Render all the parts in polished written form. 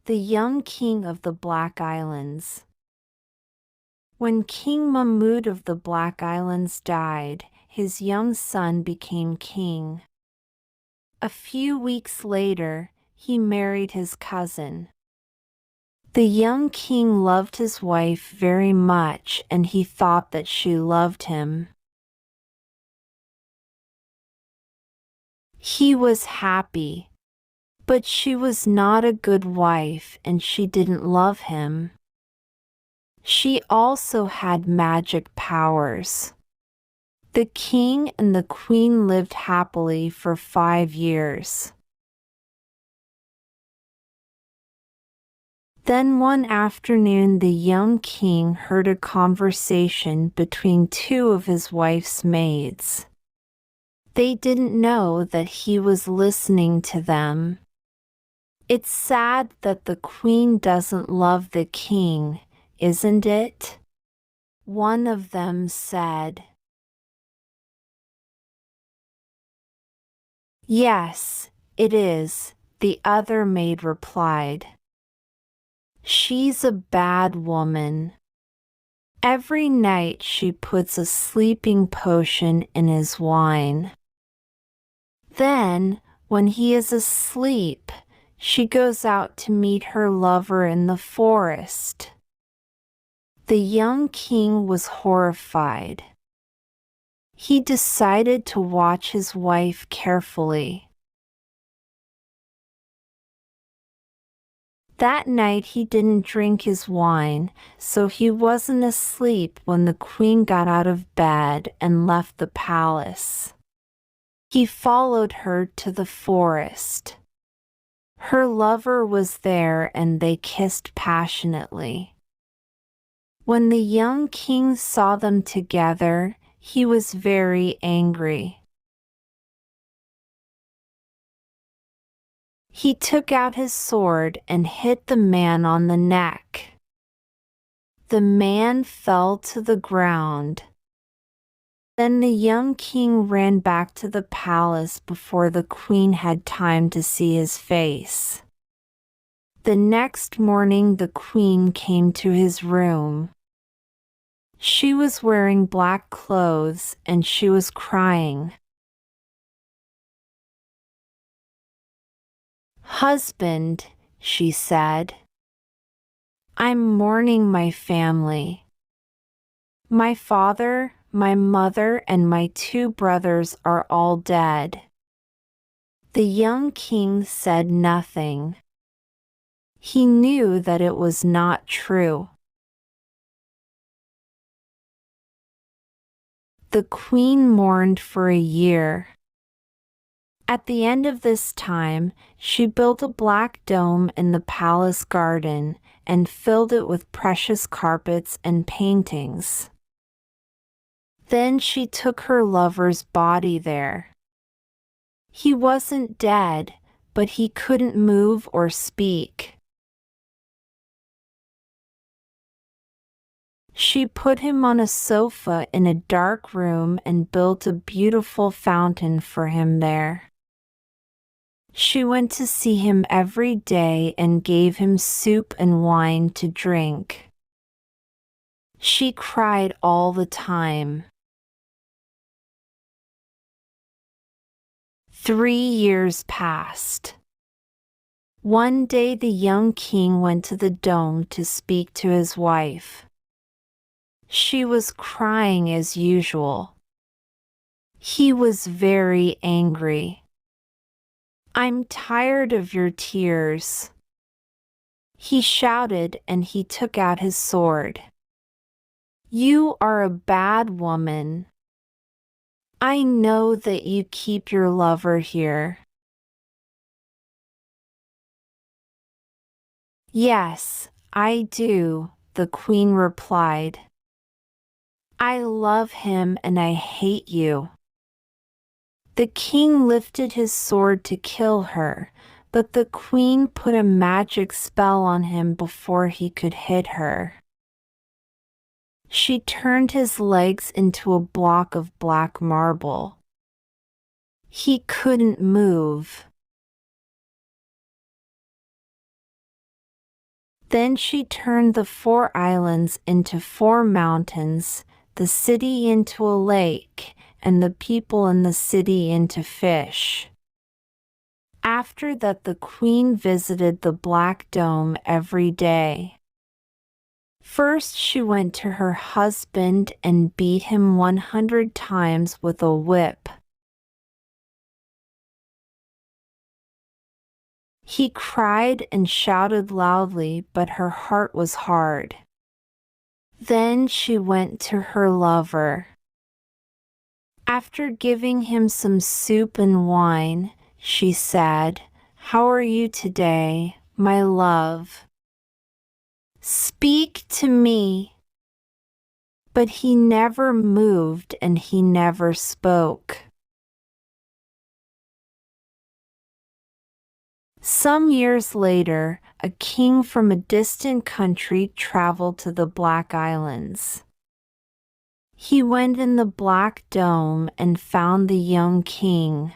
The young king of the Black Islands. When King Mahmud of the Black Islands died, his young son became king. A few weeks later, he married his cousin. The young king loved his wife very much, and he thought that she loved him. He was happy, but she was not a good wife and she didn't love him. She also had magic powers. The king and the queen lived happily for 5 years. Then one afternoon the young king heard a conversation between two of his wife's maids. They didn't know that he was listening to them. "It's sad that the queen doesn't love the king, isn't it?" one of them said. "Yes, it is," the other maid replied. "She's a bad woman. Every night she puts a sleeping potion in his wine. Then, when he is asleep, she goes out to meet her lover in the forest." The young king was horrified. He decided to watch his wife carefully. That night he didn't drink his wine, so he wasn't asleep when the queen got out of bed and left the palace. He followed her to the forest. Her lover was there and they kissed passionately. When the young king saw them together, he was very angry. He took out his sword and hit the man on the neck. The man fell to the ground. Then the young king ran back to the palace before the queen had time to see his face. The next morning the queen came to his room. She was wearing black clothes and she was crying. "Husband," she said, "I'm mourning my family. My father, my mother, and my 2 brothers are all dead." The young king said nothing. He knew that it was not true. The queen mourned for a year. At the end of this time, she built a black dome in the palace garden and filled it with precious carpets and paintings. Then she took her lover's body there. He wasn't dead, but he couldn't move or speak. She put him on a sofa in a dark room and built a beautiful fountain for him there. She went to see him every day and gave him soup and wine to drink. She cried all the time. 3 years passed. One day the young king went to the dome to speak to his wife. She was crying as usual. He was very angry. "I'm tired of your tears," he shouted, and he took out his sword. "You are a bad woman. I know that you keep your lover here." "Yes, I do," the queen replied. "I love him and I hate you." The king lifted his sword to kill her, but the queen put a magic spell on him before he could hit her. She turned his legs into a block of black marble. He couldn't move. Then she turned the 4 islands into 4 mountains, the city into a lake, and the people in the city into fish. After that, the queen visited the Black Dome every day. First she went to her husband and beat him 100 times with a whip. He cried and shouted loudly, but her heart was hard. Then she went to her lover. After giving him some soup and wine, she said, "How are you today, my love? Speak to me." But he never moved and he never spoke. Some years later, a king from a distant country traveled to the Black Islands. He went in the Black Dome and found the young king.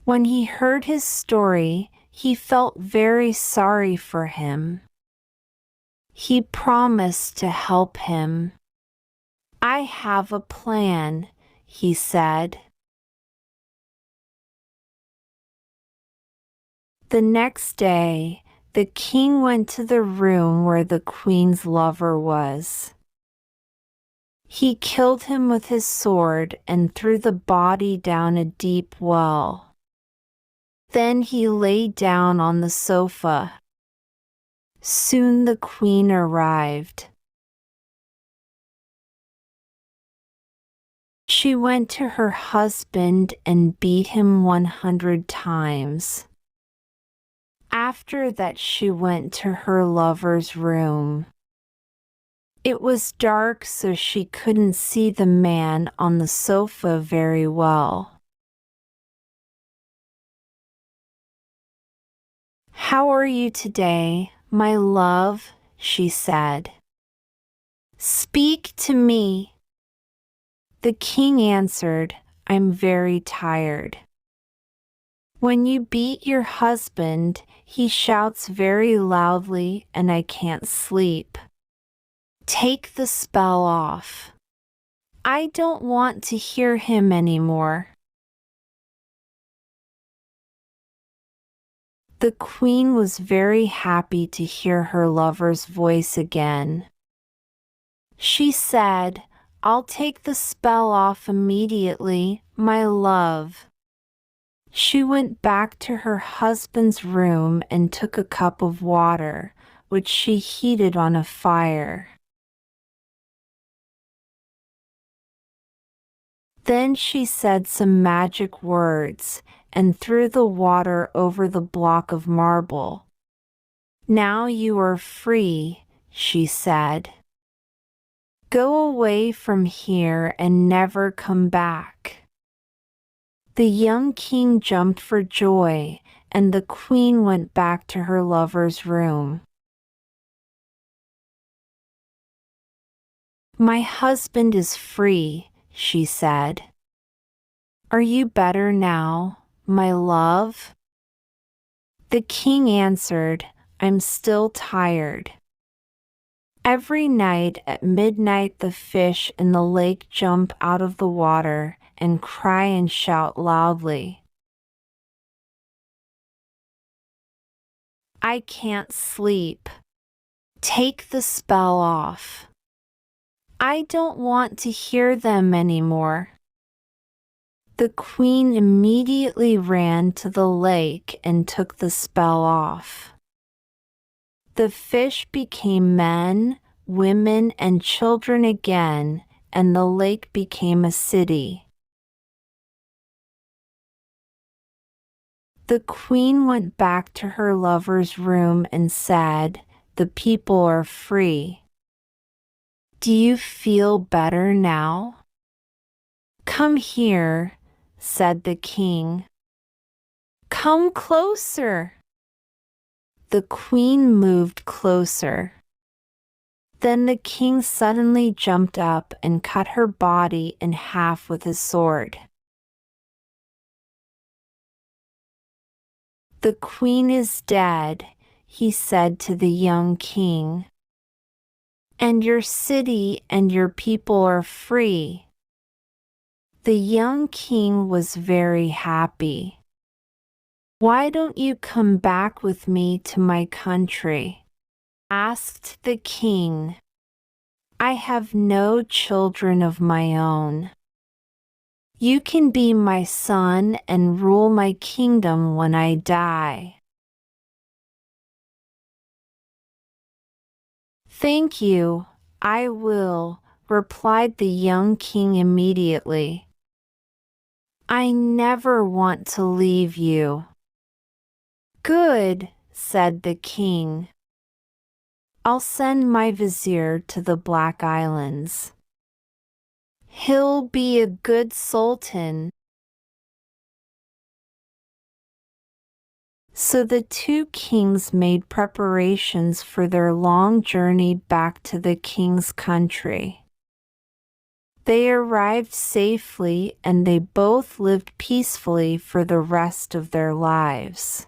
When he heard his story, he felt very sorry for him. He promised to help him. "I have a plan," he said. The next day, the king went to the room where the queen's lover was. He killed him with his sword and threw the body down a deep well. Then he lay down on the sofa. Soon the queen arrived. She went to her husband and beat him 100 times. After that, she went to her lover's room. It was dark, so she couldn't see the man on the sofa very well. "How are you today, my love?" she said. "Speak to me." The king answered, "I'm very tired. When you beat your husband, he shouts very loudly and I can't sleep. Take the spell off. I don't want to hear him anymore." The queen was very happy to hear her lover's voice again. She said, "I'll take the spell off immediately, my love." She went back to her husband's room and took a cup of water, which she heated on a fire. Then she said some magic words and threw the water over the block of marble. "Now you are free," she said. "Go away from here and never come back." The young king jumped for joy, and the queen went back to her lover's room. "My husband is free," she said. "Are you better now, my love?" The king answered, "I'm still tired." Every night at midnight the fish in the lake jump out of the water and cry and shout loudly. "I can't sleep. Take the spell off. I don't want to hear them anymore." The queen immediately ran to the lake and took the spell off. The fish became men, women, and children again, and the lake became a city. The queen went back to her lover's room and said, "The people are free. Do you feel better now?" "Come here," said the king. "Come closer." The queen moved closer. Then the king suddenly jumped up and cut her body in half with his sword. "The queen is dead," he said to the young king. And your city and your people are free. The young king was very happy. Why don't you come back with me to my country? Asked the king. I have no children of my own. You can be my son and rule my kingdom when I die. Thank you, I will, replied the young king immediately. I never want to leave you. Good, said the king. I'll send my vizier to the Black Islands. He'll be a good sultan. So the two kings made preparations for their long journey back to the king's country. They arrived safely and they both lived peacefully for the rest of their lives.